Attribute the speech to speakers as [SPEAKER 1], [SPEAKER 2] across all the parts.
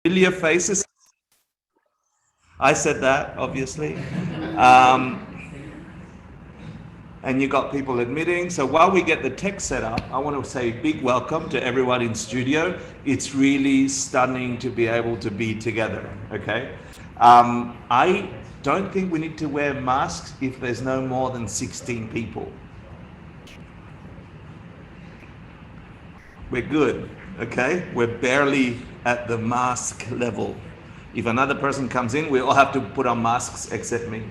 [SPEAKER 1] Familiar faces. I said that, obviously. Um, and you got people admitting. So while we get the tech set up, I want to say big welcome to everyone in studio. It's really stunning to be able to be together, okay? I don't think we need to wear masks if there's no more than 16 people. We're good, okay? We're barely at the mask level. If another person comes in, we all have to put on masks except me,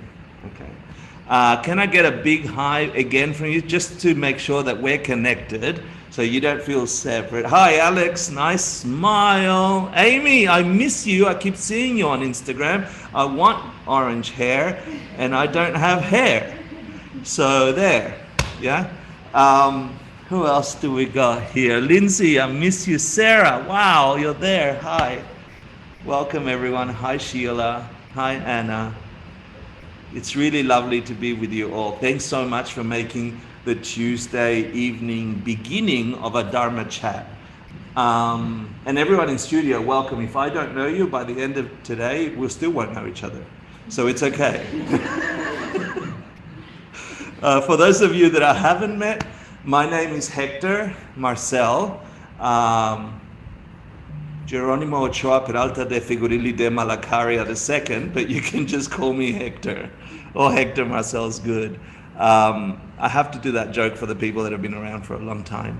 [SPEAKER 1] okay? Can I get a big hi again from you just to make sure that we're connected so you don't feel separate? Hi, Alex, nice smile. Amy, I miss you. I keep seeing you on Instagram. I want orange hair and I don't have hair. So there, yeah. Who else do we got here? Lindsay, I miss you. Sarah, wow, you're there. Hi. Welcome everyone. Hi Sheila. Hi Anna. It's really lovely to be with you all. Thanks so much for making the Tuesday evening beginning of a Dharma chat. And everyone in studio, welcome. If I don't know you, by the end of today, we still won't know each other. So it's okay. For those of you that I haven't met, my name is Hector Marcel. Geronimo Ochoa Peralta de Figurilli de Malacaria II, but you can just call me Hector, or Hector Marcel's good. I have to do that joke for the people that have been around for a long time.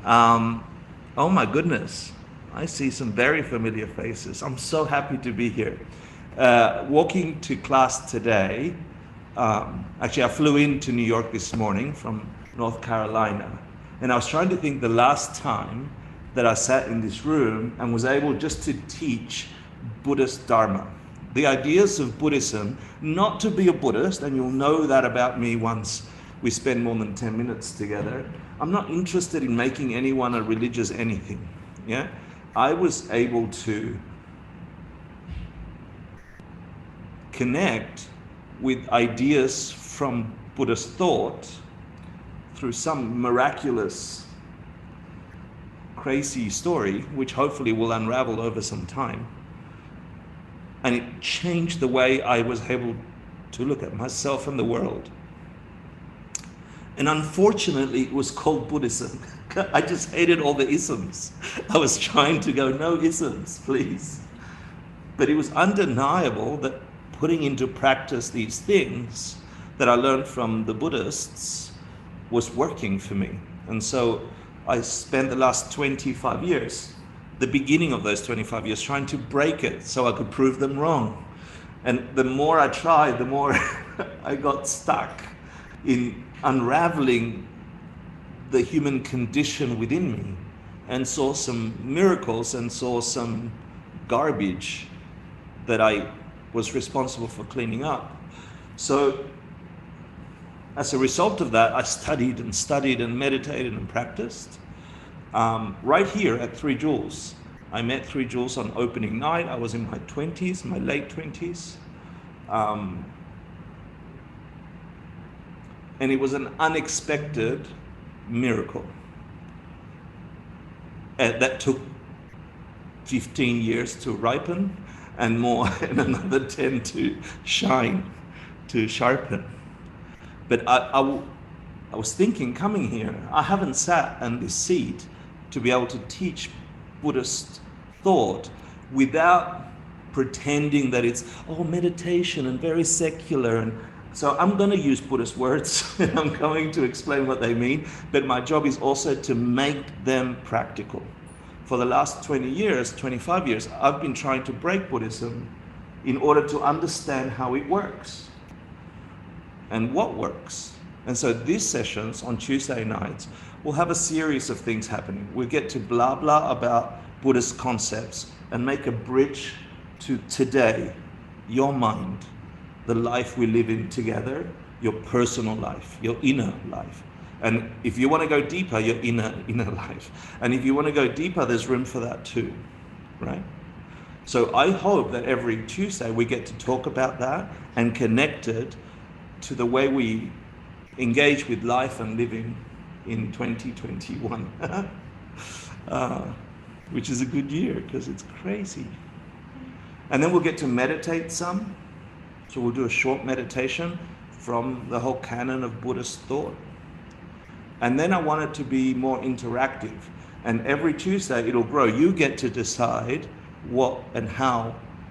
[SPEAKER 1] Oh my goodness, I see some very familiar faces. I'm so happy to be here. Walking to class today, actually I flew into New York this morning from North Carolina, and I was trying to think the last time that I sat in this room and was able just to teach Buddhist Dharma. The ideas of Buddhism, not to be a Buddhist, and you'll know that about me once we spend more than 10 minutes together. I'm not interested in making anyone a religious anything. Yeah, I was able to connect with ideas from Buddhist thought through some miraculous crazy story, which hopefully will unravel over some time. And it changed the way I was able to look at myself and the world. And unfortunately, it was called Buddhism. I just hated all the isms. I was trying to go, no isms, please. But it was undeniable that putting into practice these things that I learned from the Buddhists was working for me. And so I spent the last 25 years, the beginning of those 25 years, trying to break it so I could prove them wrong. And the more I tried, the more I got stuck in unraveling the human condition within me, and saw some miracles and saw some garbage that I was responsible for cleaning up. So as a result of that, I studied and meditated and practiced. Right here at Three Jewels. I met Three Jewels on opening night. I was in my 20s, my late 20s. And it was an unexpected miracle. That took 15 years to ripen and more, and another 10 to shine, to sharpen. But I was thinking, coming here, I haven't sat in this seat to be able to teach Buddhist thought without pretending that it's meditation and very secular. And so I'm going to use Buddhist words and I'm going to explain what they mean, but my job is also to make them practical. For the last 20 years, 25 years, I've been trying to break Buddhism in order to understand how it works and what works. And so these sessions on Tuesday nights will have a series of things happening. We'll get to blah blah about Buddhist concepts and make a bridge to today, your mind, the life we live in together, your personal life, your inner life. And if you want to go deeper, your inner life. And if you want to go deeper, there's room for that too, right? So I hope that every Tuesday we get to talk about that and connect it to the way we engage with life and living in 2021, which is a good year because it's crazy. And then we'll get to meditate some. So we'll do a short meditation from the whole canon of Buddhist thought. And then I want it to be more interactive. And every Tuesday it'll grow. You get to decide what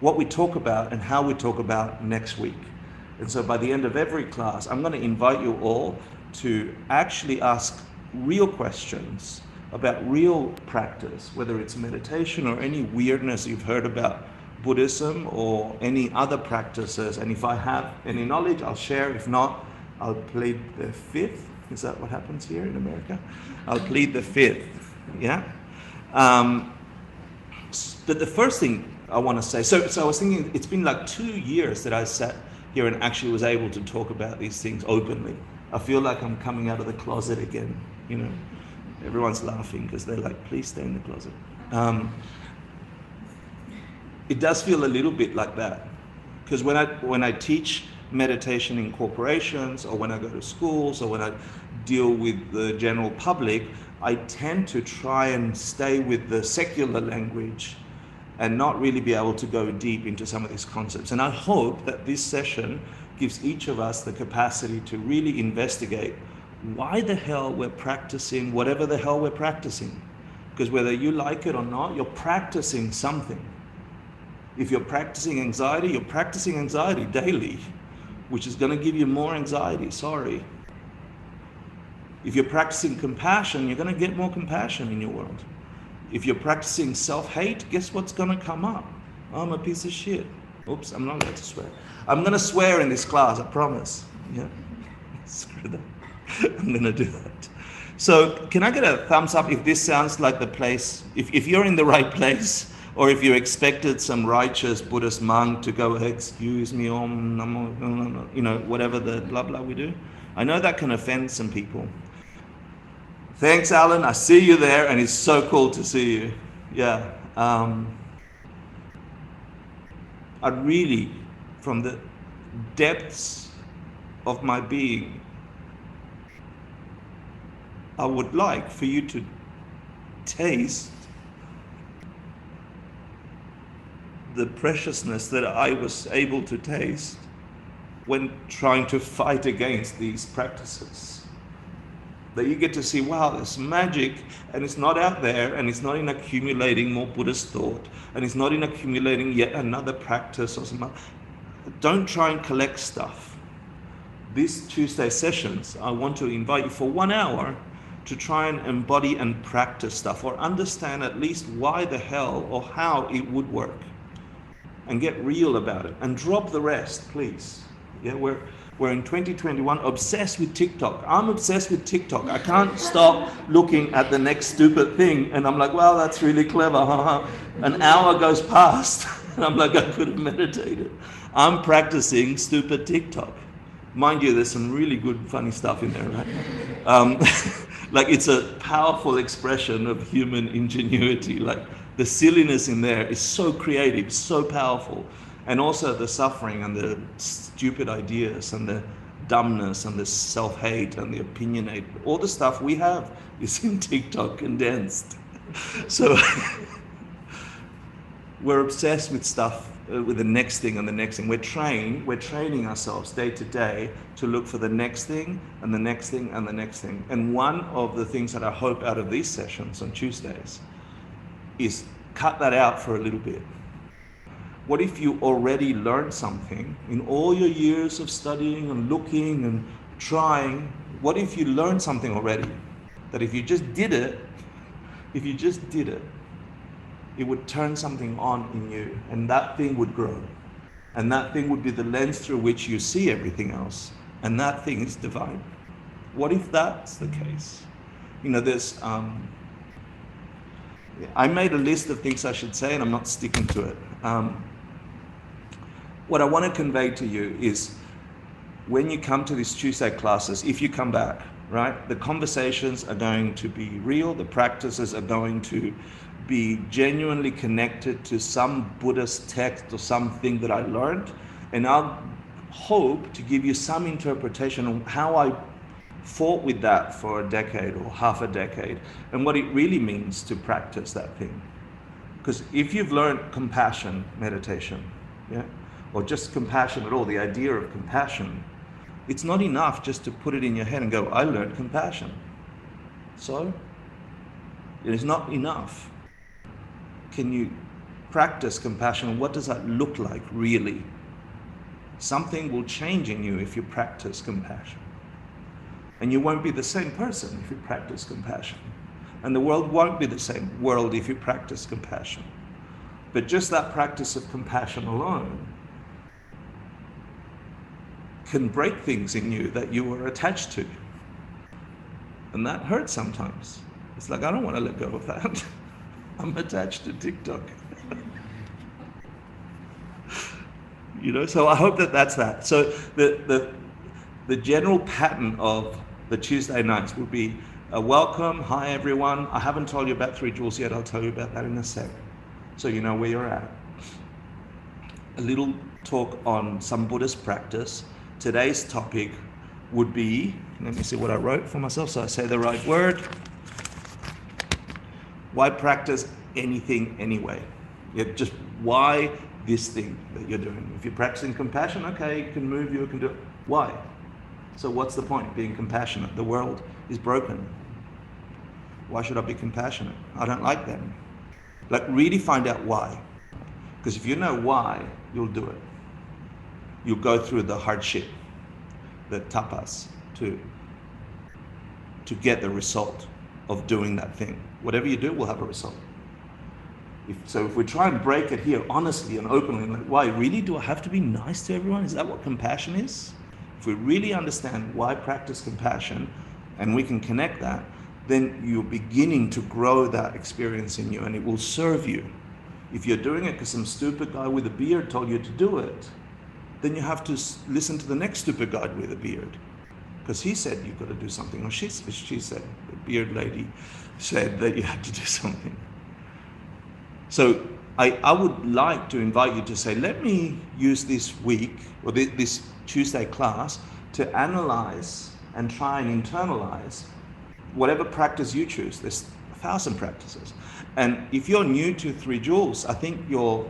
[SPEAKER 1] we talk about and how we talk about next week. And so by the end of every class, I'm going to invite you all to actually ask real questions about real practice, whether it's meditation or any weirdness you've heard about Buddhism or any other practices. And if I have any knowledge, I'll share. If not, I'll plead the fifth. Is that what happens here in America? I'll plead the fifth. Yeah. But the first thing I want to say, so I was thinking, it's been like 2 years that I sat here and actually was able to talk about these things openly. I feel like I'm coming out of the closet again. You know, everyone's laughing because they're like, please stay in the closet. It does feel a little bit like that, because when I teach meditation in corporations, or when I go to schools, or when I deal with the general public, I tend to try and stay with the secular language and not really be able to go deep into some of these concepts. And I hope that this session gives each of us the capacity to really investigate why the hell we're practicing whatever the hell we're practicing. Because whether you like it or not, you're practicing something. If you're practicing anxiety, you're practicing anxiety daily, which is going to give you more anxiety, sorry. If you're practicing compassion, you're going to get more compassion in your world. If you're practicing self-hate, guess what's going to come up? Oh, I'm a piece of shit. Oops, I'm not allowed to swear. I'm going to swear in this class, I promise. Yeah, screw that. I'm going to do that. So can I get a thumbs up if this sounds like the place, if you're in the right place, or if you expected some righteous Buddhist monk to go, excuse me, om namo, no, you know, whatever the blah blah we do. I know that can offend some people. Thanks, Alan. I see you there, and it's so cool to see you. Yeah. I really, from the depths of my being, I would like for you to taste the preciousness that I was able to taste when trying to fight against these practices. That you get to see, wow, there's magic, and it's not out there, and it's not in accumulating more Buddhist thought, and it's not in accumulating yet another practice or something. Don't try and collect stuff. These Tuesday sessions, I want to invite you for 1 hour to try and embody and practice stuff, or understand at least why the hell or how it would work, and get real about it, and drop the rest, please. Yeah, we're in 2021, obsessed with TikTok. I'm obsessed with TikTok. I can't stop looking at the next stupid thing, and I'm like, wow, that's really clever. An hour goes past, and I'm like, I could have meditated. I'm practicing stupid TikTok. Mind you, there's some really good, funny stuff in there, right? Like, it's a powerful expression of human ingenuity. Like, the silliness in there is so creative, so powerful. And also the suffering and the stupid ideas and the dumbness and the self-hate and the opinionate, all the stuff we have is in TikTok condensed. So we're obsessed with stuff, with the next thing and the next thing. We're training ourselves day to day to look for the next thing and the next thing and the next thing. And one of the things that I hope out of these sessions on Tuesdays is cut that out for a little bit. What if you already learned something in all your years of studying and looking and trying? What if you learned something already? That if you just did it, it would turn something on in you, and that thing would grow. And that thing would be the lens through which you see everything else. And that thing is divine. What if that's the case? You know, there's, I made a list of things I should say, and I'm not sticking to it. What I want to convey to you is, when you come to these Tuesday classes, if you come back, right, the conversations are going to be real, the practices are going to be genuinely connected to some Buddhist text or something that I learned, and I'll hope to give you some interpretation on how I fought with that for a decade or half a decade, and what it really means to practice that thing. Because if you've learned compassion meditation, yeah, or just compassion at all, the idea of compassion, it's not enough just to put it in your head and go, I learned compassion. So, it is not enough. Can you practice compassion? What does that look like really? Something will change in you if you practice compassion. And you won't be the same person if you practice compassion. And the world won't be the same world if you practice compassion. But just that practice of compassion alone can break things in you that you were attached to. And that hurts sometimes. It's like, I don't want to let go of that. I'm attached to TikTok. So I hope that that's that. So the general pattern of the Tuesday nights would be a welcome, hi everyone. I haven't told you about 3 jewels yet. I'll tell you about that in a sec, so you know where you're at. A little talk on some Buddhist practice. Today's topic would be, let me see what I wrote for myself so I say the right word. Why practice anything anyway? Just why this thing that you're doing? If you're practicing compassion, okay, it can move you, it can do it. Why? So what's the point? Being compassionate. The world is broken. Why should I be compassionate? I don't like them. Like, really find out why. Because if you know why, you'll do it. You'll go through the hardship, the tapas, to get the result of doing that thing. Whatever you do will have a result. If we try and break it here honestly and openly, like, why really do I have to be nice to everyone? Is that what compassion is? If we really understand why practice compassion, and we can connect that, then you're beginning to grow that experience in you, and it will serve you. If you're doing it because some stupid guy with a beard told you to do it, then you have to listen to the next stupid guy with a beard, because he said you've got to do something, or she said, the beard lady said that you had to do something. So I would like to invite you to say, let me use this week, or this Tuesday class, to analyze and try and internalize whatever practice you choose. There's 1,000 practices. And if you're new to 3 jewels, I think you're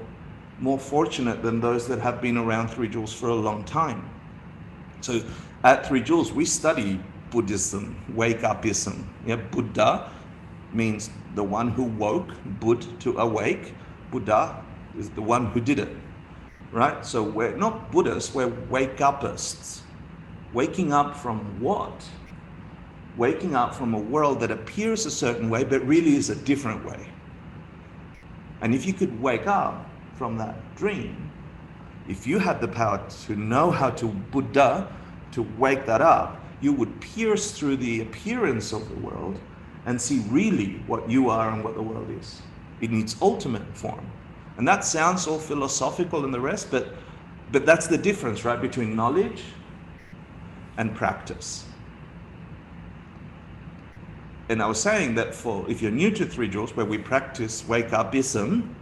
[SPEAKER 1] more fortunate than those that have been around 3 jewels for a long time. So at 3 jewels, we study Buddhism, wake-upism. Yeah, Buddha means the one who woke, Bud, to awake. Buddha is the one who did it, right? So we're not Buddhists, we're wake-upists. Waking up from what? Waking up from a world that appears a certain way, but really is a different way. And if you could wake up from that dream, if you had the power to know how to Buddha, to wake that up, you would pierce through the appearance of the world and see really what you are and what the world is in its ultimate form. And that sounds all philosophical and the rest, but that's the difference, right, between knowledge and practice. And I was saying that if you're new to 3 jewels, where we practice wake-upism,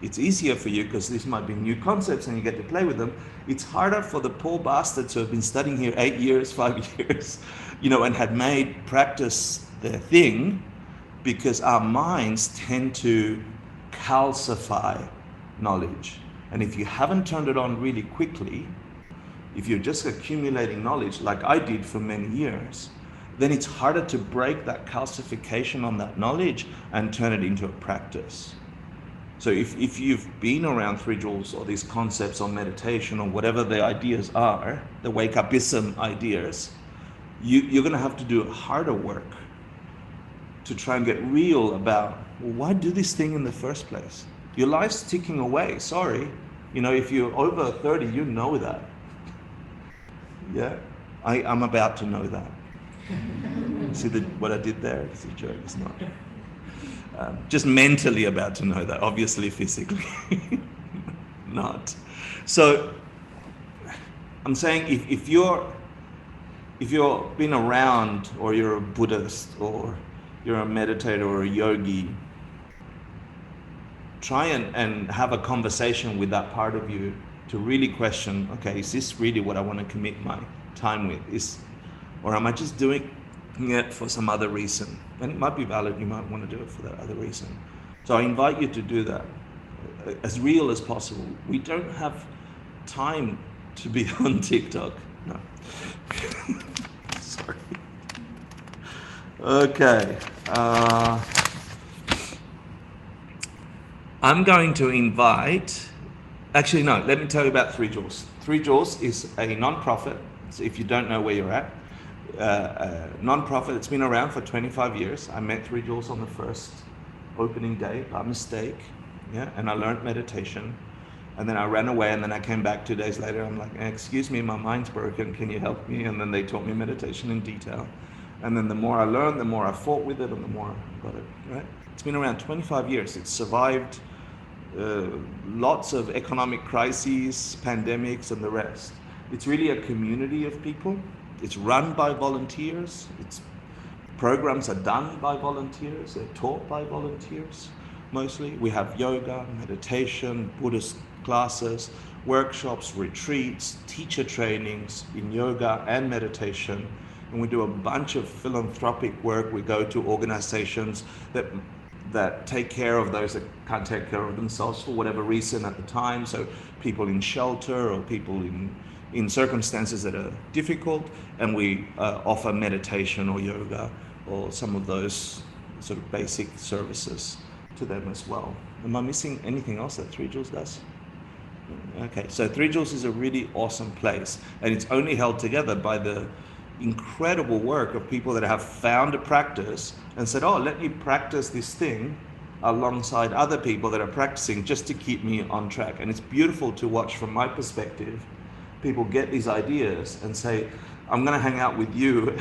[SPEAKER 1] it's easier for you because these might be new concepts and you get to play with them. It's harder for the poor bastards who have been studying here 8 years, 5 years, and had made practice their thing, because our minds tend to calcify knowledge. And if you haven't turned it on really quickly, if you're just accumulating knowledge like I did for many years, then it's harder to break that calcification on that knowledge and turn it into a practice. So if you've been around 3 jewels or these concepts on meditation or whatever the ideas are, the wake-upism ideas, you're going to have to do harder work to try and get real about, well, why do this thing in the first place? Your life's ticking away, sorry. If you're over 30, you know that. Yeah, I'm about to know that. See what I did there? It's a joke, it's not. Just mentally about to know that, obviously physically not. So I'm saying if you're been around, or you're a Buddhist, or you're a meditator or a yogi, try and have a conversation with that part of you to really question, okay, is this really what I want to commit my time with? Or am I just doing it for some other reason? And it might be valid, you might want to do it for that other reason. So I invite you to do that as real as possible. We don't have time to be on TikTok. No. Sorry. Okay. I'm going to invite, actually no, let me tell you about 3 Joules. 3 Joules is a non-profit, so if you don't know where you're at, a non-profit. It's been around for 25 years. I met 3 Joules on the first opening day by mistake, yeah, and I learned meditation. And then I ran away, and then I came back 2 days later. I'm like, excuse me, my mind's broken, can you help me? And then they taught me meditation in detail. And then the more I learned, the more I fought with it, and the more I got it, right? It's been around 25 years. It's survived lots of economic crises, pandemics, and the rest. It's really a community of people. It's run by volunteers. Its programs are done by volunteers. They're taught by volunteers, mostly. We have yoga, meditation, Buddhist classes, workshops, retreats, teacher trainings in yoga and meditation. And we do a bunch of philanthropic work. We go to organizations that take care of those that can't take care of themselves for whatever reason at the time. So people in shelter or people in circumstances that are difficult, and we offer meditation or yoga or some of those sort of basic services to them as well. Am I missing anything else that 3 Joules does? Okay, so 3 Joules is a really awesome place, and it's only held together by the incredible work of people that have found a practice and said, oh, let me practice this thing alongside other people that are practicing just to keep me on track. And it's beautiful to watch from my perspective. People get these ideas and say, I'm going to hang out with you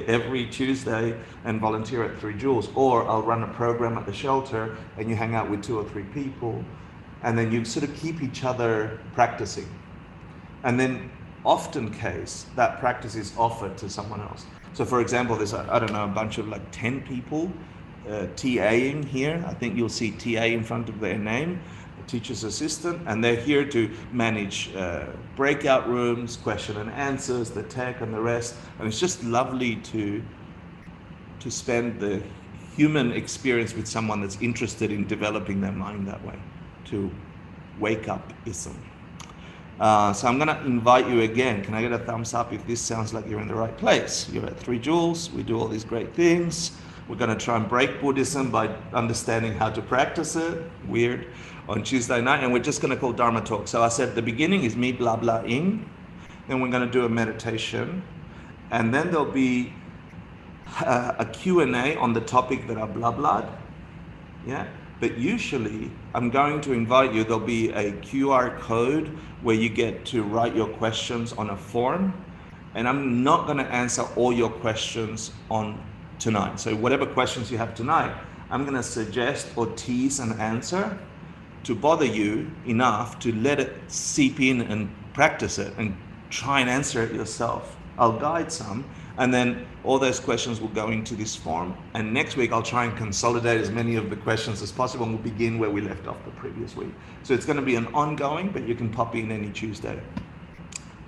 [SPEAKER 1] every Tuesday and volunteer at 3 Joules, or I'll run a program at the shelter and you hang out with 2 or 3 people, and then you sort of keep each other practicing. And then often case, that practice is offered to someone else. So for example, there's, I don't know, a bunch of like 10 people TAing here. I think you'll see TA in front of their name, a teacher's assistant, and they're here to manage breakout rooms, question and answers, the tech and the rest. And it's just lovely to spend the human experience with someone that's interested in developing their mind that way, to wake up ism. So I'm going to invite you again. Can I get a thumbs up if this sounds like you're in the right place? You're at 3 Joules. We do all these great things. We're going to try and break Buddhism by understanding how to practice it. Weird. On Tuesday night. And we're just going to call Dharma talk. So I said the beginning is me blah blah ing. Then we're going to do a meditation. And then there'll be a Q&A on the topic that I blah blahed. Yeah. But usually, I'm going to invite you, there'll be a QR code where you get to write your questions on a form, and I'm not going to answer all your questions on tonight. So whatever questions you have tonight, I'm going to suggest or tease an answer to bother you enough to let it seep in and practice it and try and answer it yourself. I'll guide some, and then all those questions will go into this form. And next week, I'll try and consolidate as many of the questions as possible, and we'll begin where we left off the previous week. So it's going to be an ongoing, but you can pop in any Tuesday.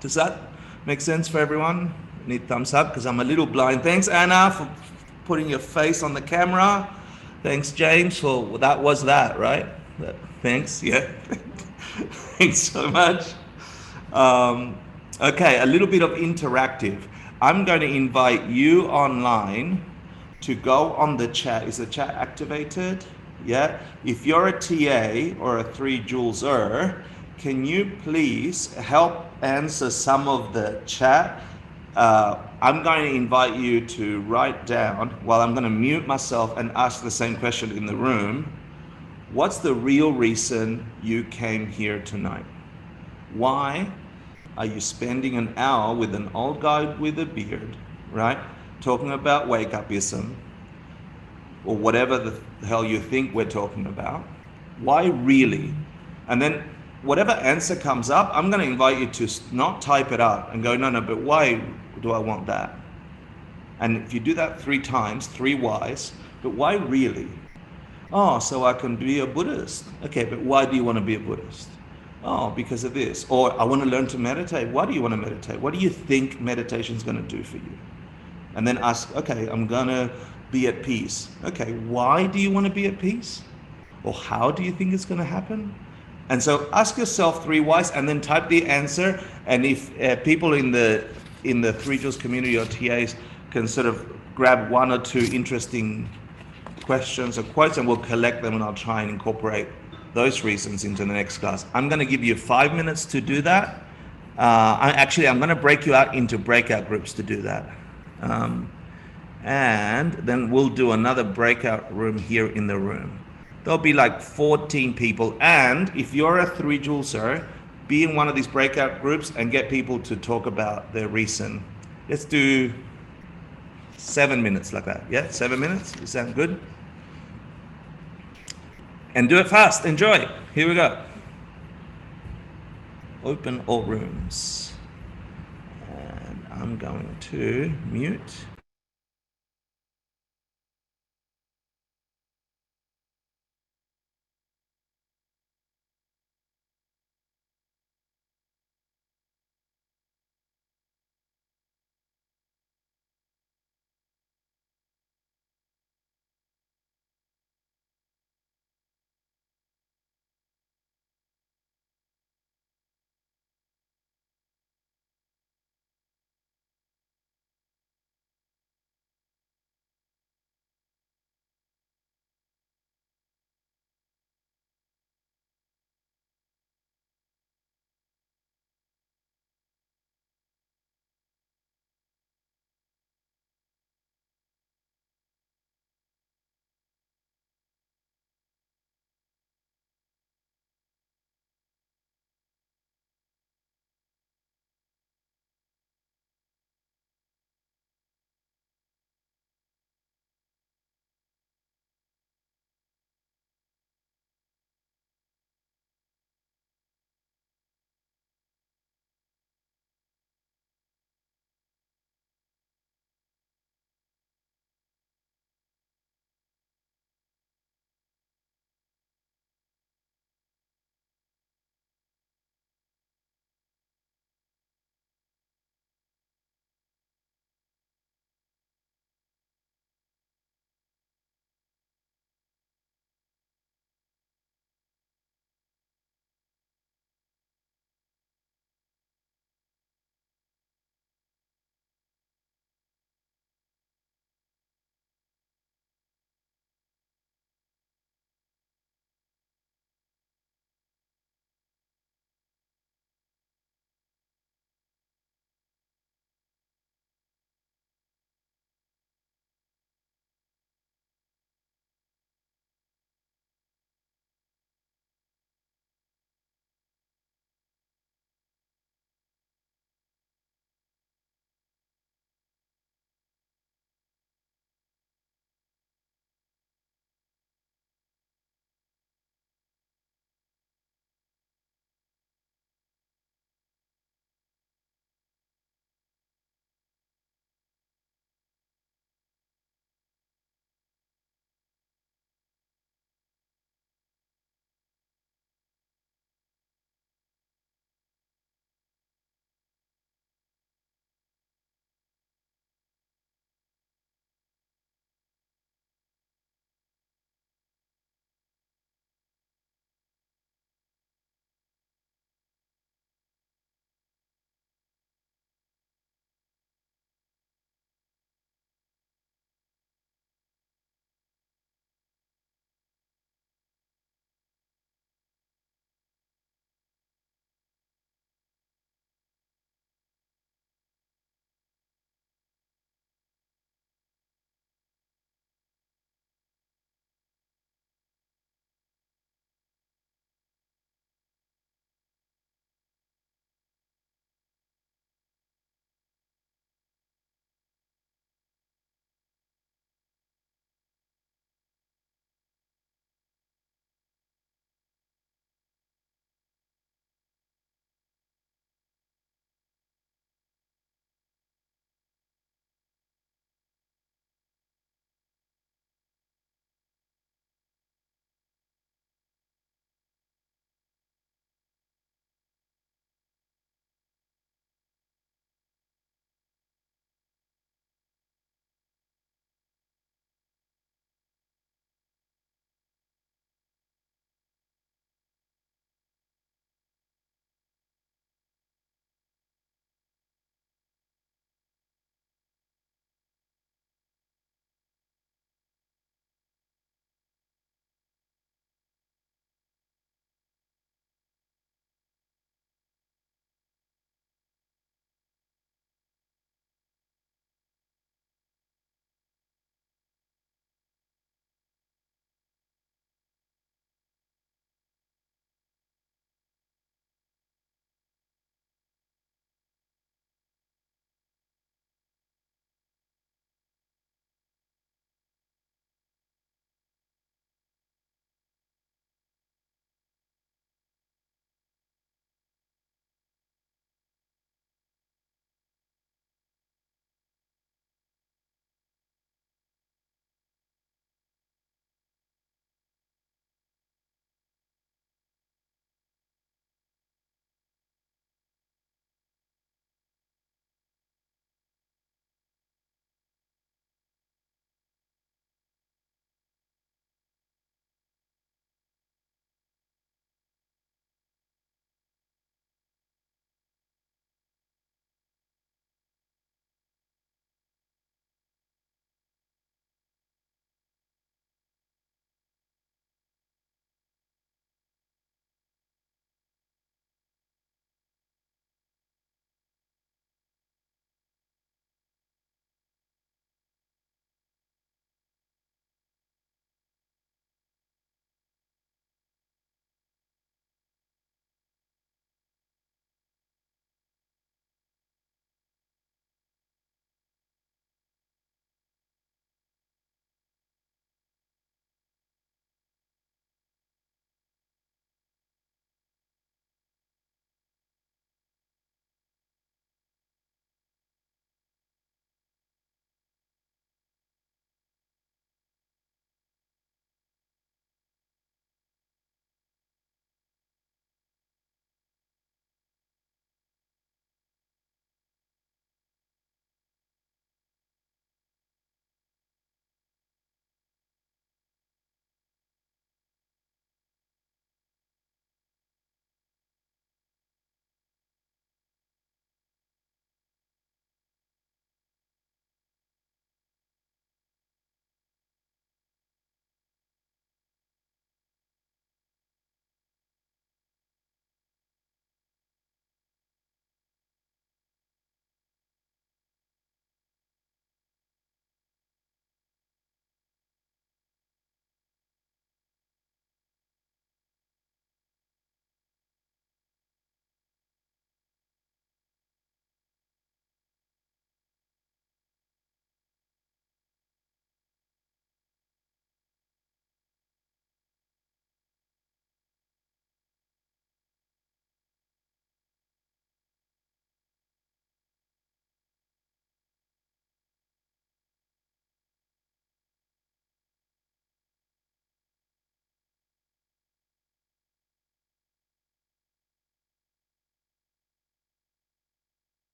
[SPEAKER 1] Does that make sense for everyone? Need thumbs up because I'm a little blind. Thanks, Anna, for putting your face on the camera. Thanks, James, for that was that, right? Thanks, yeah. Thanks so much. Okay, a little bit of interactive. I'm going to invite you online to go on the chat. Is the chat activated? Yeah. If you're a TA or a 3 Jouleser, can you please help answer some of the chat? I'm going to invite you to write down, while I'm going to mute myself and ask the same question in the room. What's the real reason you came here tonight? Why are you spending an hour with an old guy with a beard, right, talking about wake-upism, or whatever the hell you think we're talking about? Why really? And then whatever answer comes up, I'm going to invite you to not type it up and go, no, but why do I want that? And if you do that 3 times, 3 whys, but why really? Oh, so I can be a Buddhist. Okay, but why do you want to be a Buddhist? Oh, because of this. Or I want to learn to meditate. Why do you want to meditate? What do you think meditation is going to do for you? And then ask, okay, I'm going to be at peace. Okay, why do you want to be at peace? Or how do you think it's going to happen? And so ask yourself three whys and then type the answer. And if people in the Three Jules community or TAs can sort of grab one or two interesting questions or quotes, and we'll collect them, and I'll try and incorporate those reasons into the next class. I'm going to give you 5 minutes to do that. I'm going to break you out into breakout groups to do that. And then we'll do another breakout room here in the room. There'll be like 14 people. And if you're a Three Juleser, be in one of these breakout groups and get people to talk about their recent. Let's do 7 minutes like that. Yeah, 7 minutes. Does that sound good? And do it fast. Enjoy. Here we go. Open all rooms. And I'm going to mute.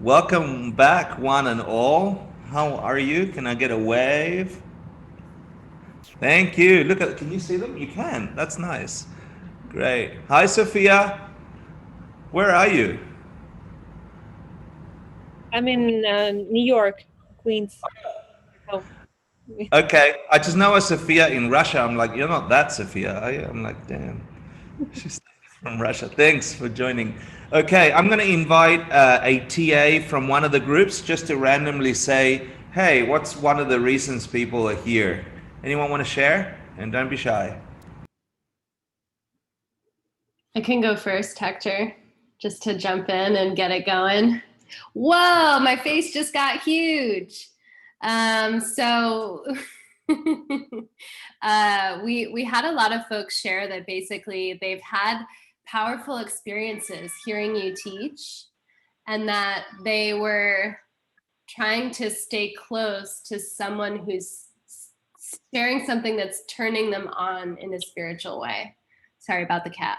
[SPEAKER 1] Welcome back, one and all. How are you? Can I get a wave? Thank you. Look at, can you see them? You can. That's nice. Great. Hi, Sophia. Where are you?
[SPEAKER 2] I'm in New York, Queens. Oh.
[SPEAKER 1] Okay. I just know a Sophia in Russia. I'm like, you're not that Sophia, are you? I'm like, damn. She's from Russia. Thanks for joining. Okay, I'm going to invite a TA from one of the groups just to randomly say, hey, what's one of the reasons people are here? Anyone want to share? And don't be shy.
[SPEAKER 3] I can go first, Hector, just to jump in and get it going. Whoa, my face just got huge. So we had a lot of folks share that basically they've had powerful experiences hearing you teach, and that they were trying to stay close to someone who's sharing something that's turning them on in a spiritual way. Sorry about the cat.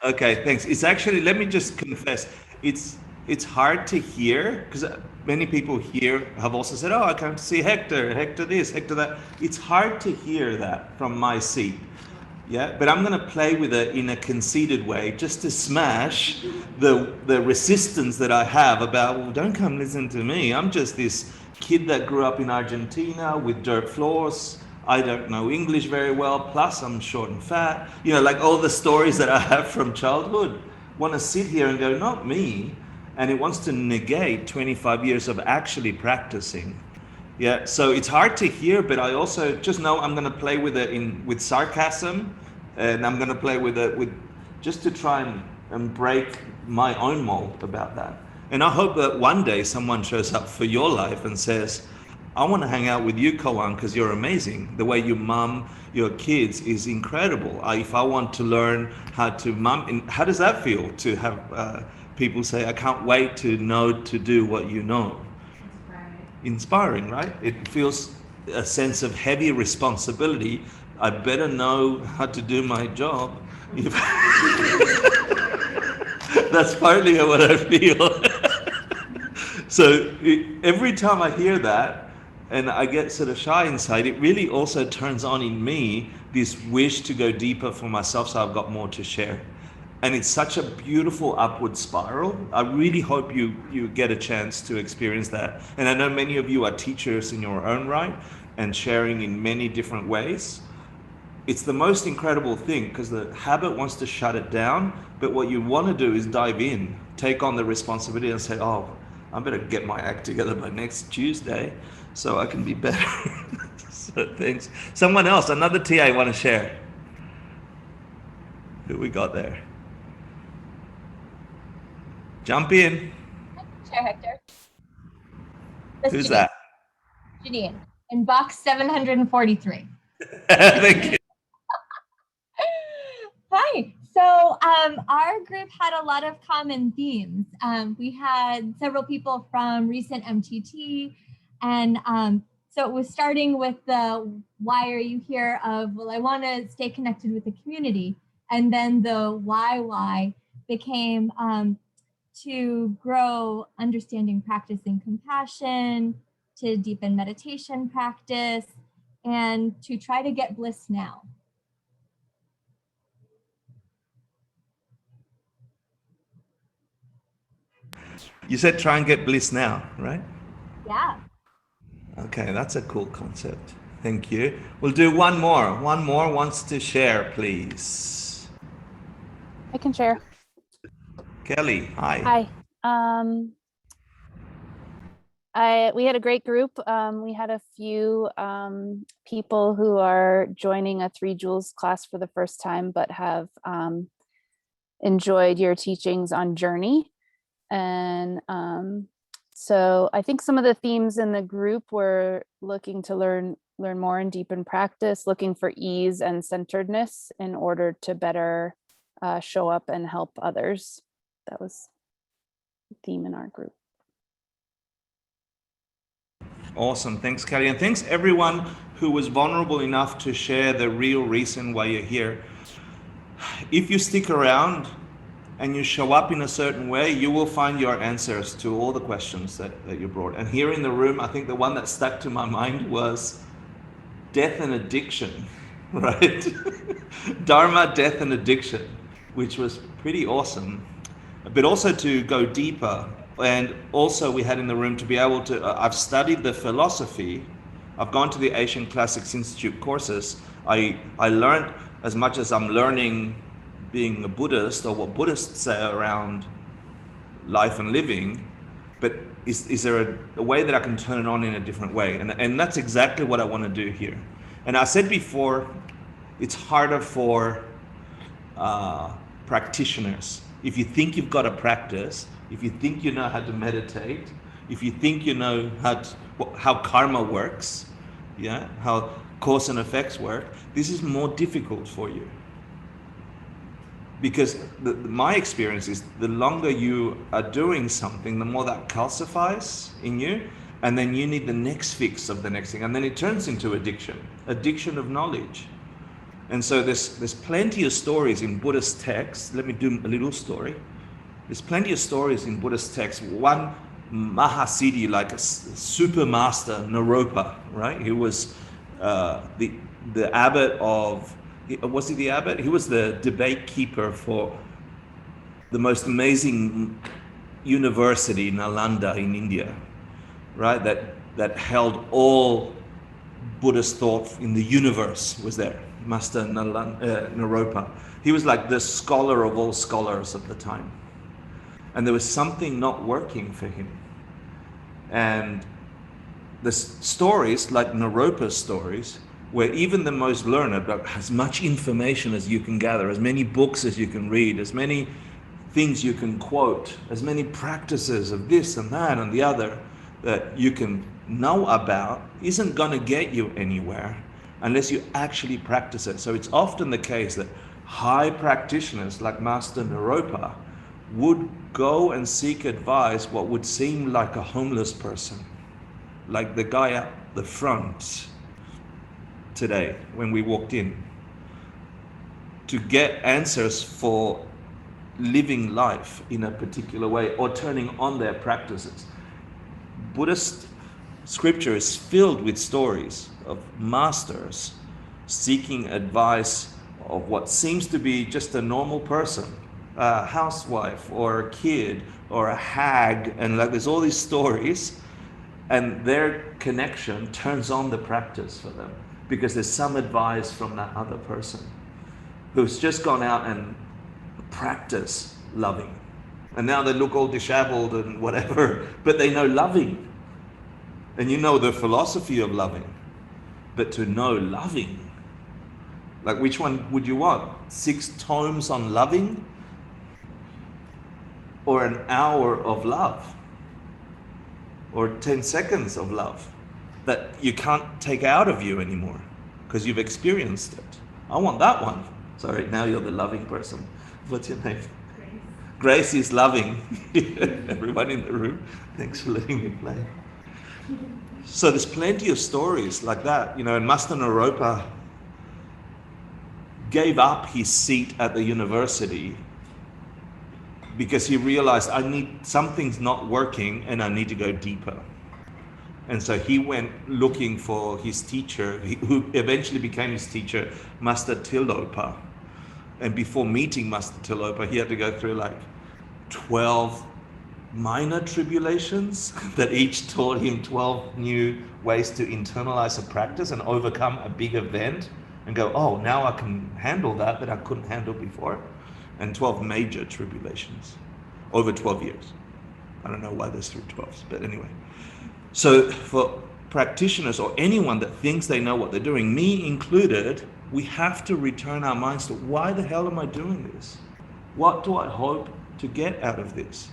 [SPEAKER 1] Okay, thanks. It's actually, let me just confess, it's hard to hear because many people here have also said, "Oh, I come to see Hector, Hector this, Hector that." It's hard to hear that from my seat. Yeah, but I'm going to play with it in a conceited way just to smash the resistance that I have about, well, don't come listen to me. I'm just this kid that grew up in Argentina with dirt floors. I don't know English very well, plus I'm short and fat. You know, like all the stories that I have from childhood. Want to sit here and go, not me. And it wants to negate 25 years of actually practicing. Yeah, so it's hard to hear, but I also just know I'm going to play with it with sarcasm, and I'm going to play with it with just to try and break my own mold about that. And I hope that one day someone shows up for your life and says, "I want to hang out with you, Koan, because you're amazing. The way you mum your kids is incredible. If I want to learn how to mum, and how does that feel to have people say, I can't wait to know to do what you know?" Inspiring, right? It feels a sense of heavy responsibility. I better know how to do my job. That's partly what I feel. So every time I hear that and I get sort of shy inside, it really also turns on in me this wish to go deeper for myself so I've got more to share. And it's such a beautiful upward spiral. I really hope you get a chance to experience that. And I know many of you are teachers in your own right and sharing in many different ways. It's the most incredible thing because the habit wants to shut it down, but what you want to do is dive in, take on the responsibility and say, oh, I better get my act together by next Tuesday so I can be better. So thanks. Someone else, another TA want to share? Who we got there? Jump in.
[SPEAKER 4] Sure, Hector.
[SPEAKER 1] Who's that?
[SPEAKER 4] Janine, in box 743.
[SPEAKER 1] Thank you.
[SPEAKER 4] Hi. So our group had a lot of common themes. We had several people from recent MTT, and so it was starting with the why are you here of, well, I want to stay connected with the community. And then the why became to grow understanding, practicing compassion, to deepen meditation practice, and to try to get bliss now.
[SPEAKER 1] You said try and get bliss now, right?
[SPEAKER 4] Yeah.
[SPEAKER 1] Okay, that's a cool concept. Thank you. We'll do one more. One more wants to share, please.
[SPEAKER 5] I can share.
[SPEAKER 1] Kelly, hi.
[SPEAKER 5] Hi. We had a great group. We had a few people who are joining a 3 Jewels class for the first time, but have enjoyed your teachings on journey. And so I think some of the themes in the group were looking to learn more and deepen practice, looking for ease and centeredness in order to better show up and help others. That was the theme in our group.
[SPEAKER 1] Awesome. Thanks, Kelly. And thanks everyone who was vulnerable enough to share the real reason why you're here. If you stick around and you show up in a certain way, you will find your answers to all the questions that you brought. And here in the room, I think the one that stuck to my mind was death and addiction, right? Dharma, death and addiction, which was pretty awesome. But also to go deeper. And also we had in the room to be able to, I've studied the philosophy, I've gone to the Asian Classics Institute courses. I learned as much as I'm learning being a Buddhist or what Buddhists say around life and living, but is there a way that I can turn it on in a different way? And that's exactly what I want to do here. And I said before, it's harder for practitioners. If you think you've got a practice, if you think you know how to meditate, if you think you know how karma works, yeah, how cause and effects work, this is more difficult for you. Because my experience is the longer you are doing something, the more that calcifies in you, and then you need the next fix of the next thing, and then it turns into addiction of knowledge. And so there's plenty of stories in Buddhist texts. Let me do a little story. There's plenty of stories in Buddhist texts. One Mahasiddhi, like a super master, Naropa, right? He was the abbot of, was he the abbot? He was the debate keeper for the most amazing university, Nalanda in India, right? That held all Buddhist thought in the universe was there. Master Naropa. He was like the scholar of all scholars of the time. And there was something not working for him. And the stories, like Naropa's stories, where even the most learned, as much information as you can gather, as many books as you can read, as many things you can quote, as many practices of this and that and the other that you can know about, isn't going to get you anywhere unless you actually practice it. So it's often the case that high practitioners like Master Naropa would go and seek advice what would seem like a homeless person, like the guy up the front today when we walked in, to get answers for living life in a particular way or turning on their practices. Buddhist scripture is filled with stories of masters seeking advice of what seems to be just a normal person, a housewife or a kid or a hag, and like there's all these stories, and their connection turns on the practice for them because there's some advice from that other person who's just gone out and practiced loving. And now they look all disheveled and whatever, but they know loving. And you know the philosophy of loving. But to know loving, like which one would you want? 6 tomes on loving? Or an hour of love? Or 10 seconds of love that you can't take out of you anymore because you've experienced it? I want that one. Sorry, now you're the loving person. What's your name? Grace is loving. Everyone in the room, thanks for letting me play. So there's plenty of stories like that, you know, and Master Naropa gave up his seat at the university because he realized something's not working and I need to go deeper. And so he went looking for his teacher, who eventually became his teacher, Master Tilopa. And before meeting Master Tilopa, he had to go through like 12 minor tribulations that each taught him 12 new ways to internalize a practice and overcome a big event and go, oh, now I can handle that I couldn't handle before. And 12 major tribulations over 12 years. I don't know why there's through 12s, but anyway. So for practitioners or anyone that thinks they know what they're doing, me included, we have to return our minds to, why the hell am I doing this? What do I hope to get out of this?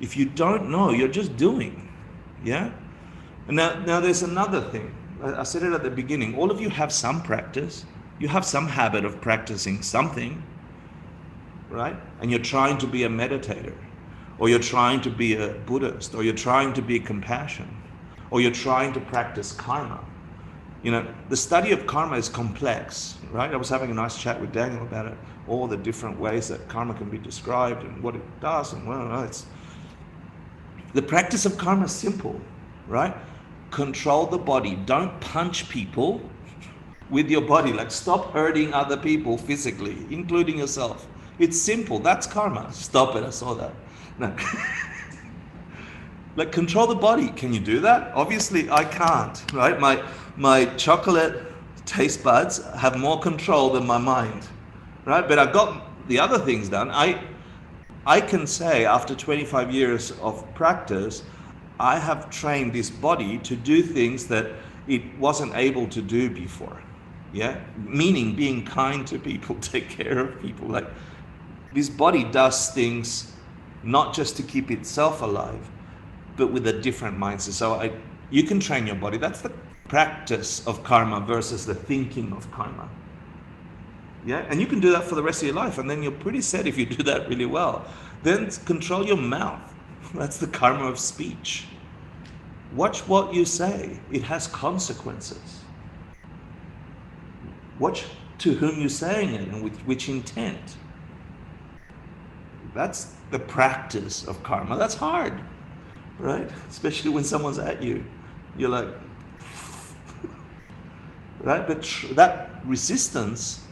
[SPEAKER 1] If you don't know, you're just doing, yeah? And now there's another thing. I said it at the beginning. All of you have some practice. You have some habit of practicing something, right? And you're trying to be a meditator, or you're trying to be a Buddhist, or you're trying to be compassion, or you're trying to practice karma. You know, the study of karma is complex, right? I was having a nice chat with Daniel about it, all the different ways that karma can be described and what it does, and well, it's the practice of karma is simple, right? Control the body. Don't punch people with your body. Like, stop hurting other people physically, including yourself. It's simple. That's karma. Stop it. I saw that. No. Like, control the body. Can you do that? Obviously, I can't, right? My chocolate taste buds have more control than my mind, right? But I got the other things done. I can say after 25 years of practice, I have trained this body to do things that it wasn't able to do before. Yeah? Meaning being kind to people, take care of people. Like, this body does things not just to keep itself alive, but with a different mindset. So you can train your body. That's the practice of karma versus the thinking of karma. Yeah, and you can do that for the rest of your life, and then you're pretty set if you do that really well. Then control your mouth. That's the karma of speech. Watch what you say. It has consequences. Watch to whom you're saying it and with which intent. That's the practice of karma. That's hard, right? Especially when someone's at you. You're like, right? But that resistance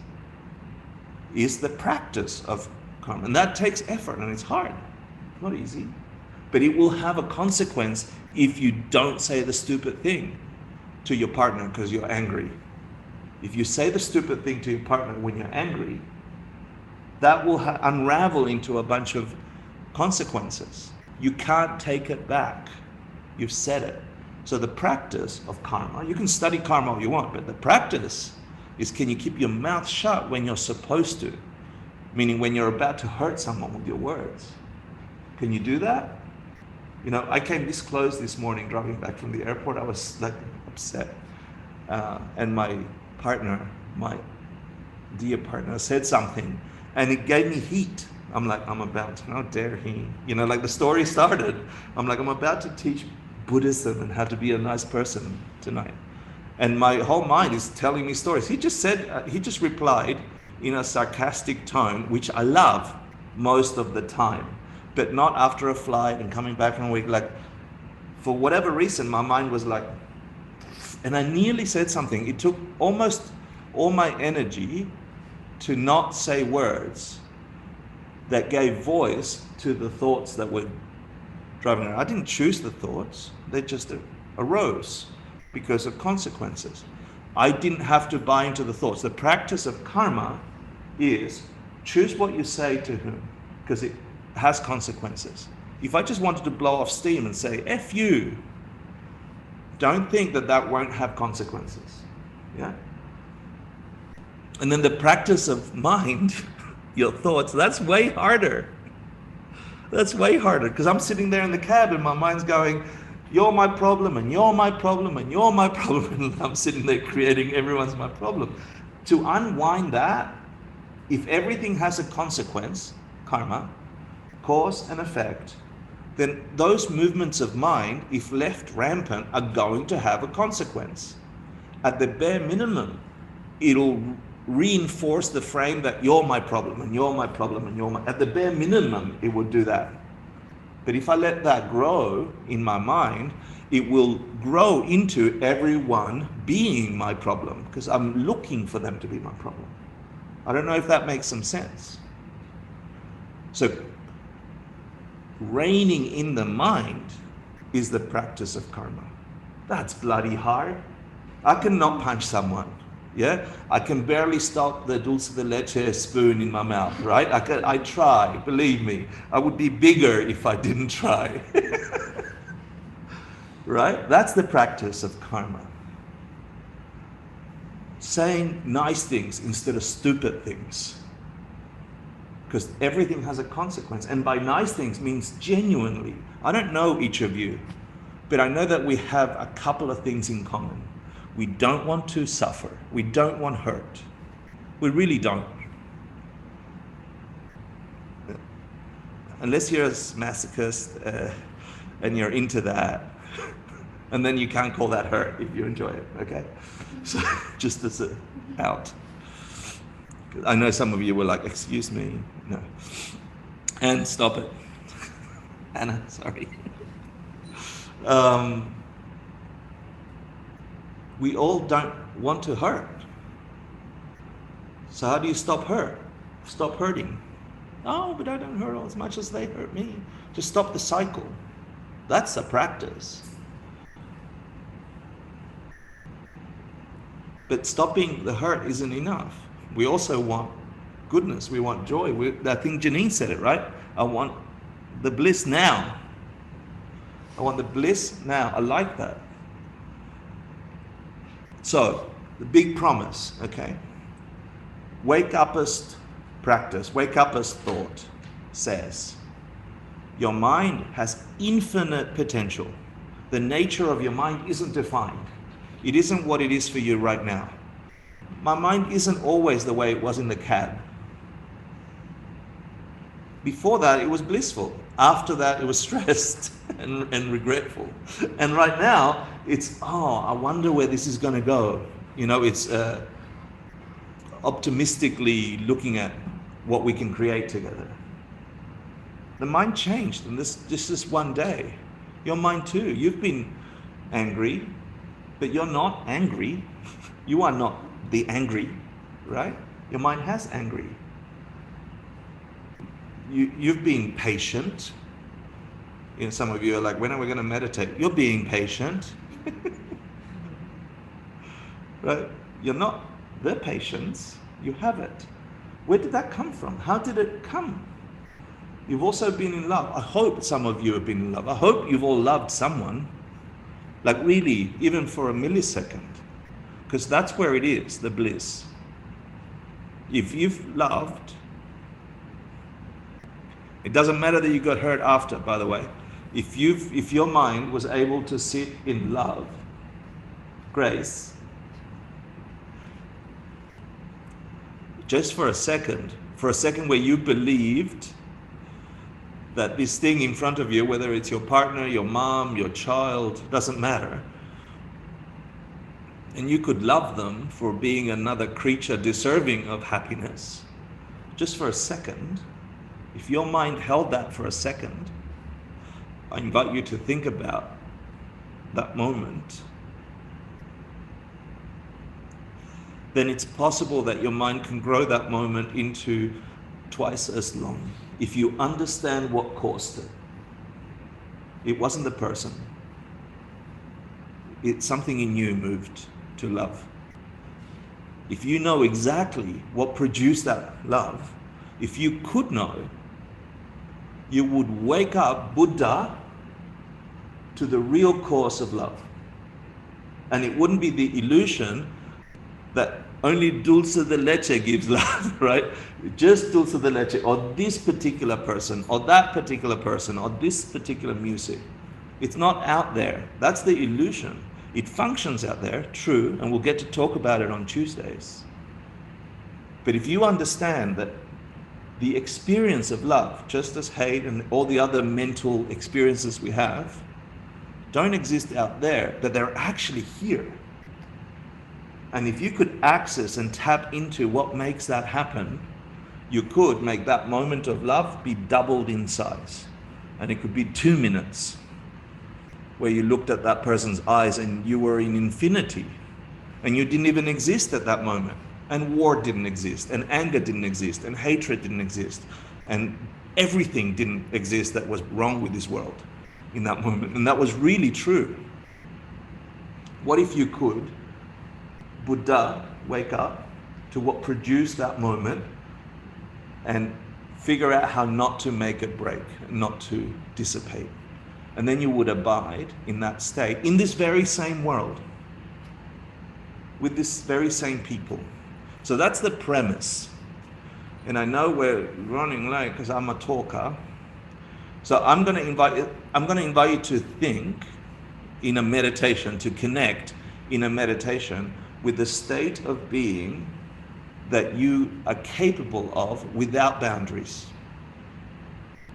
[SPEAKER 1] is the practice of karma. And that takes effort, and it's hard. It's not easy. But it will have a consequence if you don't say the stupid thing to your partner because you're angry. If you say the stupid thing to your partner when you're angry, that will unravel into a bunch of consequences. You can't take it back. You've said it. So the practice of karma, you can study karma all you want, but the practice is, can you keep your mouth shut when you're supposed to? Meaning when you're about to hurt someone with your words. Can you do that? You know, I came this close this morning driving back from the airport. I was like upset. And my partner, my dear partner, said something and it gave me heat. I'm like, I'm about to, how dare he? You know, like the story started. I'm like, I'm about to teach Buddhism and how to be a nice person tonight. And my whole mind is telling me stories. He just replied in a sarcastic tone, which I love most of the time, but not after a flight and coming back from a week. Like, for whatever reason, my mind was like, and I nearly said something. It took almost all my energy to not say words that gave voice to the thoughts that were driving around. I didn't choose the thoughts. They just arose because of consequences. I didn't have to buy into the thoughts. The practice of karma is choose what you say to whom, because it has consequences. If I just wanted to blow off steam and say, F you, don't think that that won't have consequences. Yeah? And then the practice of mind, your thoughts, that's way harder. That's way harder, because I'm sitting there in the cab and my mind's going, you're my problem, and you're my problem, and you're my problem, and I'm sitting there creating everyone's my problem. To unwind that, if everything has a consequence, karma, cause and effect, then those movements of mind, if left rampant, are going to have a consequence. At the bare minimum, it'll reinforce the frame that you're my problem, and you're my problem, and you're my... At the bare minimum, it would do that. But if I let that grow in my mind, it will grow into everyone being my problem, because I'm looking for them to be my problem. I don't know if that makes some sense. So, reigning in the mind is the practice of karma. That's bloody hard. I cannot punch someone. Yeah, I can barely stop the dulce de leche spoon in my mouth, right? I try, believe me. I would be bigger if I didn't try. Right? That's the practice of karma. Saying nice things instead of stupid things. Because everything has a consequence. And by nice things means genuinely. I don't know each of you, but I know that we have a couple of things in common. We don't want to suffer. We don't want hurt. We really don't. Unless you're a masochist and you're into that, And then you can't call that hurt if you enjoy it, okay? So just as a out. I know some of you were like, excuse me, no. And stop it. Anna, sorry. We all don't want to hurt. So how do you stop hurt? Stop hurting. Oh, but I don't hurt as much as they hurt me. Just stop the cycle. That's a practice. But stopping the hurt isn't enough. We also want goodness. We want joy. I think Janine said it, right? I want the bliss now. I want the bliss now. I like that. So, the big promise, okay? Wake upist practice, wake upist thought says, your mind has infinite potential. The nature of your mind isn't defined. It isn't what it is for you right now. My mind isn't always the way it was in the cab. Before that, it was blissful. After that, it was stressed and regretful. And right now, it's, I wonder where this is going to go. You know, it's optimistically looking at what we can create together. The mind changed in this one day. Your mind too. You've been angry, but you're not angry. You are not the angry, right? Your mind has angry. You've been patient. You know, some of you are like, when are we going to meditate? You're being patient. Right? You're not the patience. You have it. Where did that come from? How did it come? You've also been in love. I hope some of you have been in love. I hope you've all loved someone. Like really, even for a millisecond. Because that's where it is, the bliss. If you've loved, it doesn't matter that you got hurt after, by the way. If your mind was able to sit in love, grace, just for a second where you believed that this thing in front of you, whether it's your partner, your mom, your child, doesn't matter, and you could love them for being another creature deserving of happiness, just for a second, if your mind held that for a second, I invite you to think about that moment. Then it's possible that your mind can grow that moment into twice as long if you understand what caused it. It wasn't the person. It's something in you moved to love. If you know exactly what produced that love, if you could know, you would wake up Buddha to the real cause of love. And it wouldn't be the illusion that only dulce de leche gives love, right? Just dulce de leche, or this particular person, or that particular person, or this particular music. It's not out there. That's the illusion. It functions out there, true, and we'll get to talk about it on Tuesdays. But if you understand that the experience of love, just as hate and all the other mental experiences we have, don't exist out there, but they're actually here. And if you could access and tap into what makes that happen, you could make that moment of love be doubled in size. And it could be 2 minutes where you looked at that person's eyes and you were in infinity and you didn't even exist at that moment. And war didn't exist, and anger didn't exist, and hatred didn't exist, and everything didn't exist that was wrong with this world in that moment. And that was really true. What if you could, Buddha, wake up to what produced that moment and figure out how not to make it break, not to dissipate. And then you would abide in that state, in this very same world, with this very same people. So that's the premise. And I know we're running late because I'm a talker. So I'm going to invite you to think in a meditation, to connect in a meditation with the state of being that you are capable of without boundaries.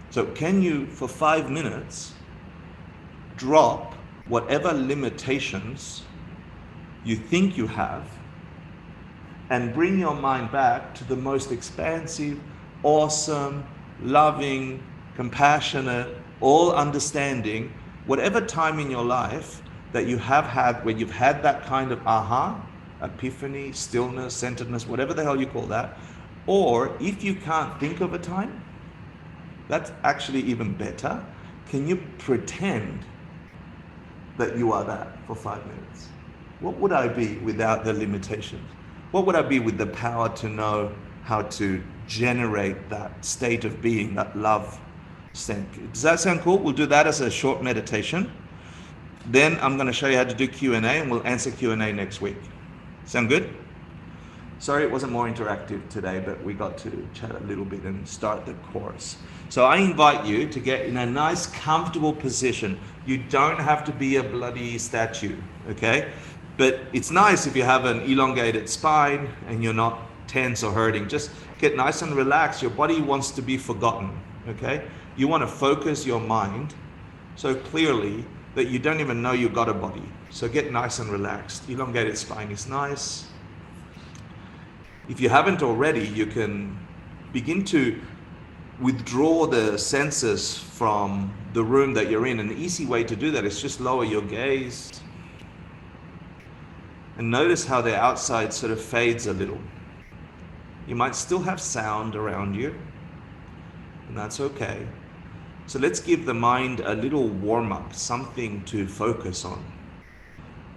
[SPEAKER 1] So can you, for 5 minutes, drop whatever limitations you think you have and bring your mind back to the most expansive, awesome, loving, compassionate, all understanding, whatever time in your life that you have had where you've had that kind of aha, epiphany, stillness, centeredness, whatever the hell you call that. Or if you can't think of a time, that's actually even better. Can you pretend that you are that for 5 minutes? What would I be without the limitations? What would I be with the power to know how to generate that state of being, that love state? Does that sound cool? We'll do that as a short meditation. Then I'm going to show you how to do Q&A, and we'll answer Q&A next week. Sound good? Sorry it wasn't more interactive today, but we got to chat a little bit and start the course. So I invite you to get in a nice, comfortable position. You don't have to be a bloody statue, okay? But it's nice if you have an elongated spine and you're not tense or hurting. Just get nice and relaxed. Your body wants to be forgotten, okay? You want to focus your mind so clearly that you don't even know you've got a body. So get nice and relaxed. Elongated spine is nice. If you haven't already, you can begin to withdraw the senses from the room that you're in. An easy way to do that is just lower your gaze and notice how the outside sort of fades a little. You might still have sound around you, and that's okay. So let's give the mind a little warm-up, something to focus on,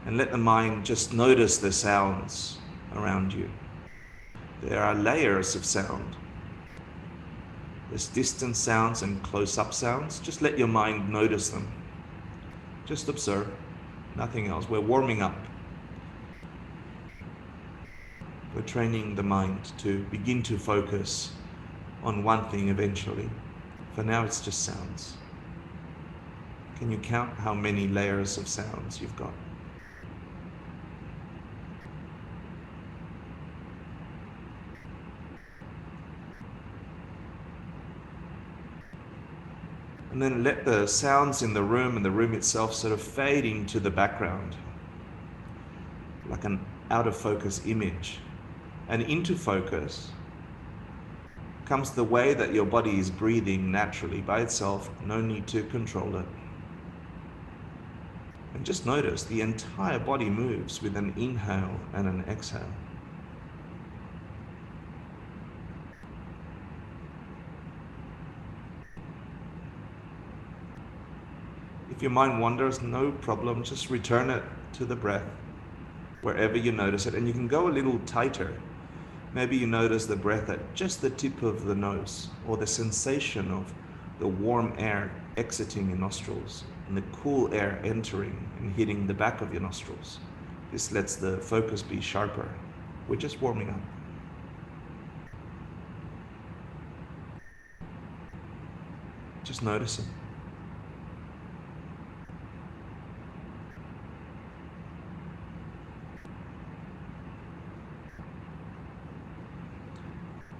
[SPEAKER 1] and let the mind just notice the sounds around you. There are layers of sound. There's distant sounds and close-up sounds. Just let your mind notice them. Just observe, nothing else. We're warming up. We're training the mind to begin to focus on one thing eventually. For now, it's just sounds. Can you count how many layers of sounds you've got? And then let the sounds in the room and the room itself sort of fade into the background, like an out of focus image. And into focus comes the way that your body is breathing naturally by itself, no need to control it. And just notice the entire body moves with an inhale and an exhale. If your mind wanders, no problem, just return it to the breath wherever you notice it. And you can go a little tighter. Maybe you notice the breath at just the tip of the nose, or the sensation of the warm air exiting your nostrils and the cool air entering and hitting the back of your nostrils. This lets the focus be sharper. We're just warming up. Just notice it.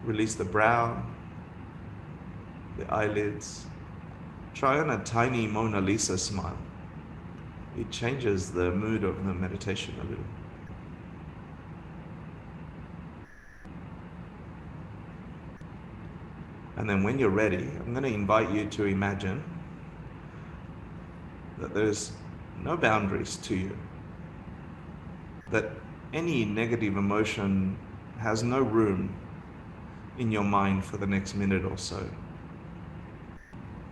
[SPEAKER 1] Release the brow, the eyelids. Try on a tiny Mona Lisa smile. It changes the mood of the meditation a little. And then when you're ready, I'm going to invite you to imagine that there's no boundaries to you, that any negative emotion has no room in your mind for the next minute or so.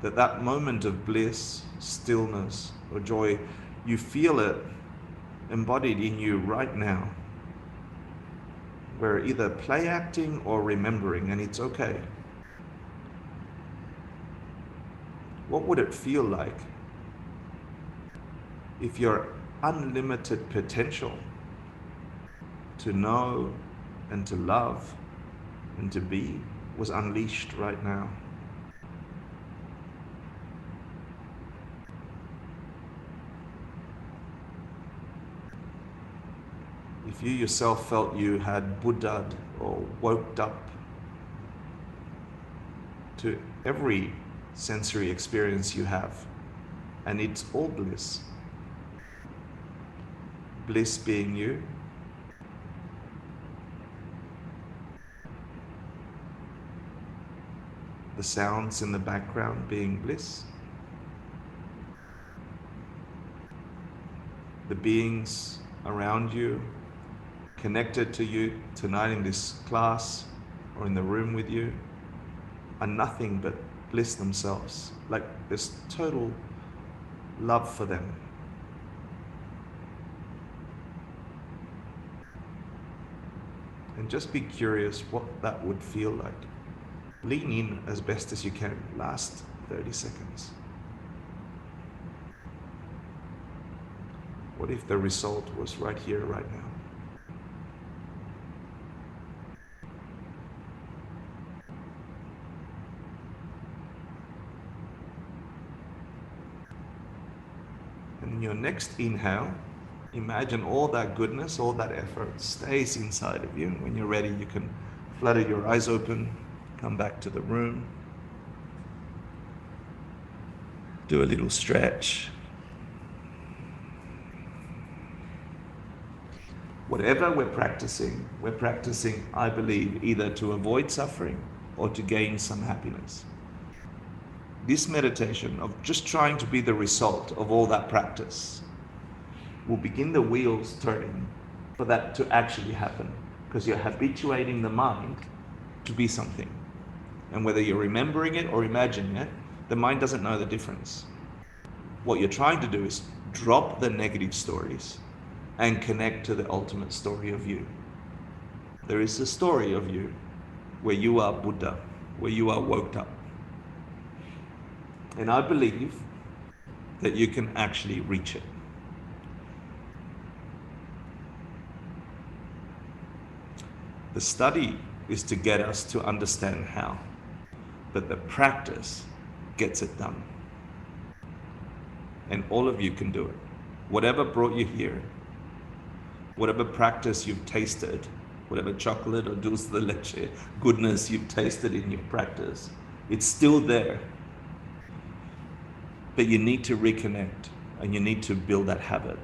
[SPEAKER 1] That moment of bliss, stillness, or joy, you feel it embodied in you right now. We're either play acting or remembering, and it's okay. What would it feel like if your unlimited potential to know and to love and to be was unleashed right now? If you yourself felt you had Buddha'd or woked up to every sensory experience you have, and it's all bliss, bliss being you. The sounds in the background being bliss. The beings around you, connected to you tonight in this class or in the room with you, are nothing but bliss themselves. Like there's total love for them. And just be curious what that would feel like. Lean in as best as you can. Last 30 seconds. What if the result was right here, right now? And in your next inhale, imagine all that goodness, all that effort stays inside of you. And when you're ready, you can flutter your eyes open, come back to the room, do a little stretch. Whatever we're practicing, I believe, either to avoid suffering or to gain some happiness. This meditation of just trying to be the result of all that practice will begin the wheels turning for that to actually happen, because you're habituating the mind to be something. And whether you're remembering it or imagining it, the mind doesn't know the difference. What you're trying to do is drop the negative stories and connect to the ultimate story of you. There is a story of you where you are Buddha, where you are woke up. And I believe that you can actually reach it. The study is to get us to understand how, but the practice gets it done. And all of you can do it. Whatever brought you here, whatever practice you've tasted, whatever chocolate or dulce de leche goodness you've tasted in your practice, it's still there. But you need to reconnect and you need to build that habit.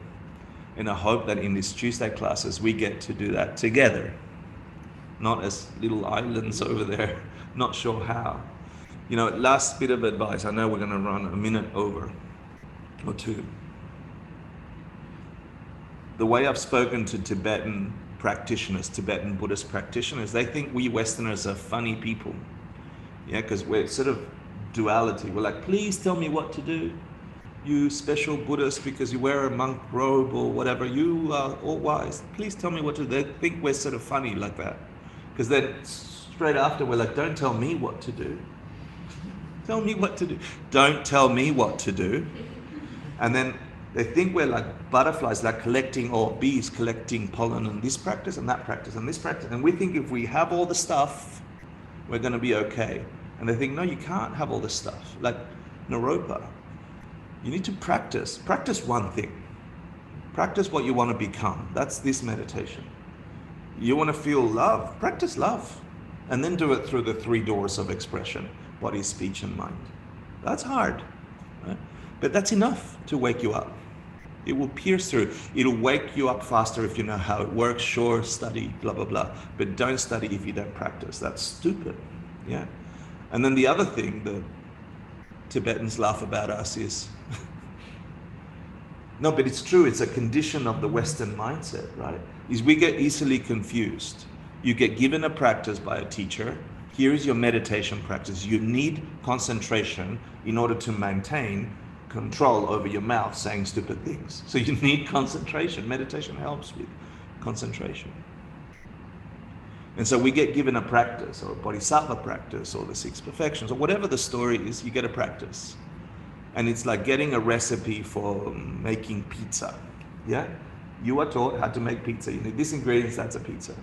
[SPEAKER 1] And I hope that in these Tuesday classes, we get to do that together, not as little islands over there, not sure how. You know, last bit of advice, I know we're going to run a minute over or two. The way I've spoken to Tibetan practitioners, Tibetan Buddhist practitioners, they think we Westerners are funny people. Yeah, because we're sort of duality. We're like, please tell me what to do. You special Buddhist because you wear a monk robe or whatever, you are all wise. Please tell me what to do. They think we're sort of funny like that. Because then straight after we're like, don't tell me what to do. Tell me what to do. Don't tell me what to do. And then they think we're like butterflies, like collecting, or bees collecting pollen, and this practice and that practice and this practice. And we think if we have all the stuff, we're going to be okay. And they think, no, you can't have all this stuff. Like Naropa, you need to practice. Practice one thing. Practice what you want to become. That's this meditation. You want to feel love? Practice love. And then do it through the 3 doors of expression: body, speech, and mind. That's hard, right? But that's enough to wake you up. It will pierce through. It'll wake you up faster if you know how it works. Sure, study, blah, blah, blah. But don't study if you don't practice. That's stupid, yeah? And then the other thing that Tibetans laugh about us is, no, but it's true, it's a condition of the Western mindset, right? Is we get easily confused. You get given a practice by a teacher. Here is your meditation practice. You need concentration in order to maintain control over your mouth saying stupid things. So you need concentration. Meditation helps with concentration. And so we get given a practice, or a bodhisattva practice, or the 6 perfections, or whatever the story is, you get a practice. And it's like getting a recipe for making pizza, yeah? You are taught how to make pizza. You need these ingredients, that's a pizza.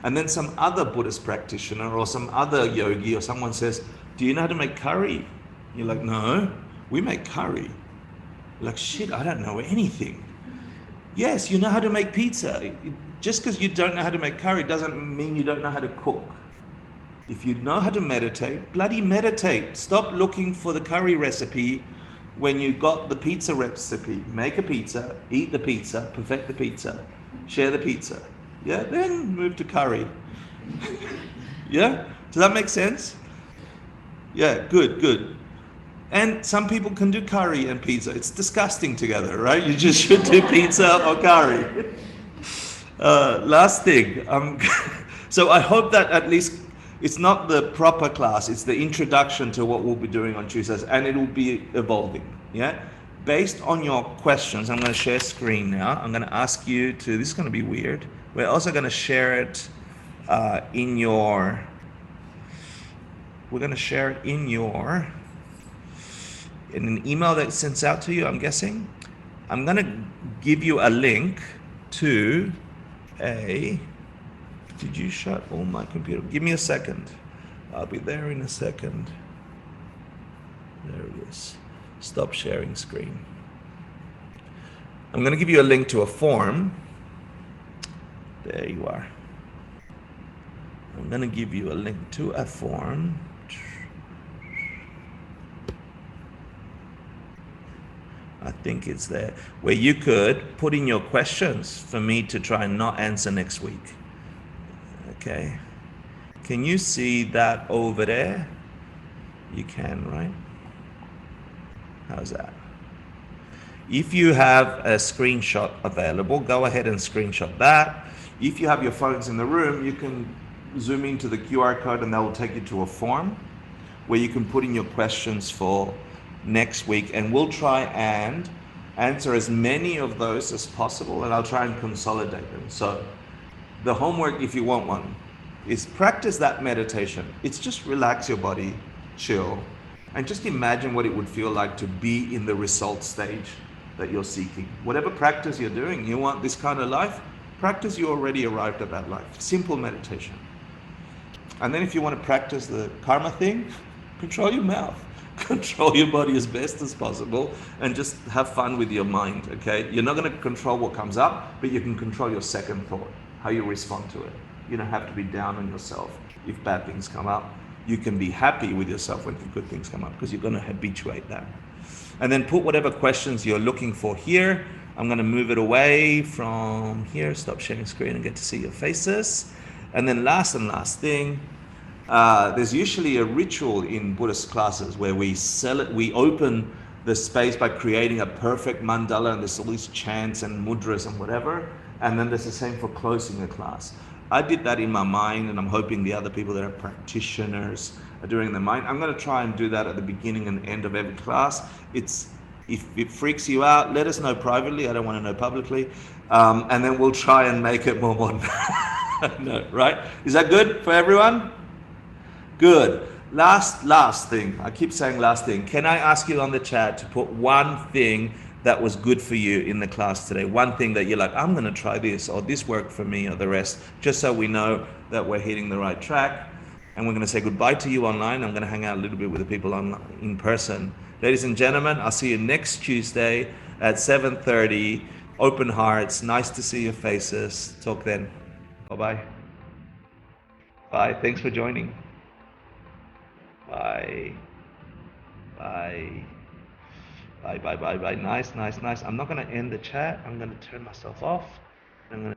[SPEAKER 1] And then some other Buddhist practitioner or some other yogi or someone says, do you know how to make curry? You're like, no, we make curry. You're like, shit, I don't know anything. Yes, you know how to make pizza. Just because you don't know how to make curry doesn't mean you don't know how to cook. If you know how to meditate, bloody meditate. Stop looking for the curry recipe when you got the pizza recipe, make a pizza, eat the pizza, perfect the pizza, share the pizza. Yeah, then move to curry. Yeah? Does that make sense? Yeah, good, good. And some people can do curry and pizza. It's disgusting together, right? You just should do pizza or curry. Last thing. So I hope that at least it's not the proper class, it's the introduction to what we'll be doing on Tuesdays, and it will be evolving. Yeah? Based on your questions, I'm going to share screen now. I'm going to ask you to, this is going to be weird. We're also going to share it in your, we're going to share it in an email that sends out to you, I'm guessing. I'm going to give you a link to a, did you shut all my computer? Give me a second. I'll be there in a second. There it is. Stop sharing screen. I'm going to give you a link to a form. There you are. I'm going to give you a link to a form. I think it's there, where you could put in your questions for me to try and not answer next week. Okay. Can you see that over there? You can, right? How's that? If you have a screenshot available, go ahead and screenshot that. If you have your phones in the room, you can zoom into the QR code and that will take you to a form where you can put in your questions for next week, and we'll try and answer as many of those as possible, and I'll try and consolidate them. So the homework, if you want one, is practice that meditation. It's just relax your body, chill, and just imagine what it would feel like to be in the result stage that you're seeking. Whatever practice you're doing, you want this kind of life, practice you already arrived at that life. Simple meditation. And then if you want to practice the karma thing, control your mouth. Control your body as best as possible and just have fun with your mind, okay? You're not going to control what comes up, but you can control your second thought, how you respond to it. You don't have to be down on yourself if bad things come up. You can be happy with yourself when good things come up because you're going to habituate that. And then put whatever questions you're looking for here. I'm going to move it away from here, stop sharing screen and get to see your faces. And then last thing, there's usually a ritual in Buddhist classes where we open the space by creating a perfect mandala, and there's all these chants and mudras and whatever, and then there's the same for closing a class. I did that in my mind, and I'm hoping the other people that are practitioners are doing their mind. I'm going to try and do that at the beginning and end of every class. If it freaks you out, let us know privately. I don't want to know publicly, and then we'll try and make it more modern. No, right? Is that good for everyone? Good. Last thing. I keep saying last thing. Can I ask you on the chat to put one thing that was good for you in the class today? One thing that you're like, I'm going to try this, or this worked for me, or the rest, just so we know that we're hitting the right track. And we're going to say goodbye to you online. I'm going to hang out a little bit with the people in person. Ladies and gentlemen, I'll see you next Tuesday at 7:30. Open hearts. Nice to see your faces. Talk then. Bye-bye. Bye. Thanks for joining. Bye. Bye. Bye. Nice. I'm not going to end the chat. I'm going to turn myself off. I'm going to